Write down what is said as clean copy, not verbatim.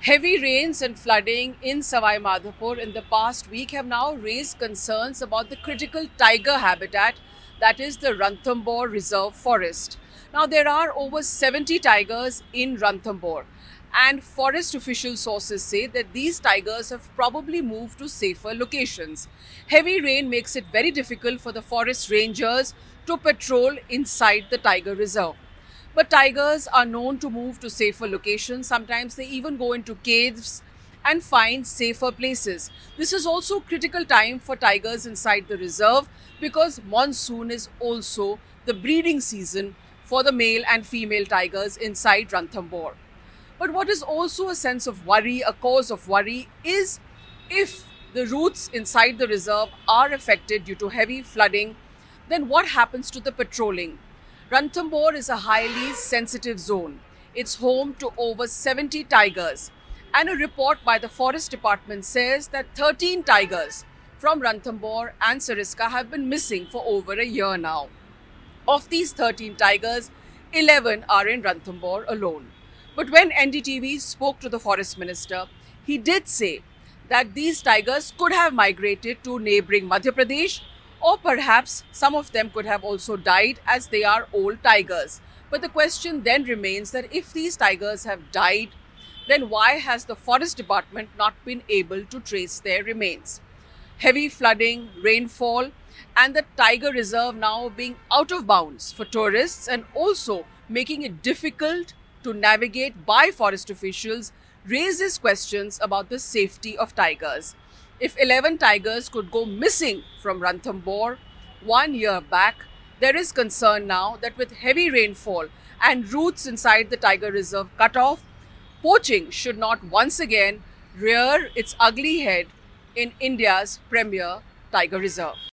Heavy rains and flooding in Savai Madhopur in the past week have now raised concerns about the critical tiger habitat, that is the Ranthambore Reserve Forest. Now, there are over 70 tigers in Ranthambore, and forest official sources say that these tigers have probably moved to safer locations. Heavy rain makes it very difficult for the forest rangers to patrol inside the tiger reserve. But tigers are known to move to safer locations. Sometimes they even go into caves and find safer places. This is also critical time for tigers inside the reserve because monsoon is also the breeding season for the male and female tigers inside Ranthambore. But what is also a sense of worry, a cause of worry, is if the routes inside the reserve are affected due to heavy flooding, then what happens to the patrolling? Ranthambore is a highly sensitive zone. It's home to over 70 tigers. And a report by the Forest Department says that 13 tigers from Ranthambore and Sariska have been missing for over a year now. Of these 13 tigers, 11 are in Ranthambore alone. But when NDTV spoke to the forest minister, he did say that these tigers could have migrated to neighboring Madhya Pradesh, or perhaps some of them could have also died as they are old tigers. But the question then remains that if these tigers have died, then why has the forest department not been able to trace their remains? Heavy flooding, rainfall, and the tiger reserve now being out of bounds for tourists and also making it difficult to navigate by forest officials raises questions about the safety of tigers. If 11 tigers could go missing from Ranthambore 1 year back, there is concern now that with heavy rainfall and routes inside the tiger reserve cut off, poaching should not once again rear its ugly head in India's premier tiger reserve.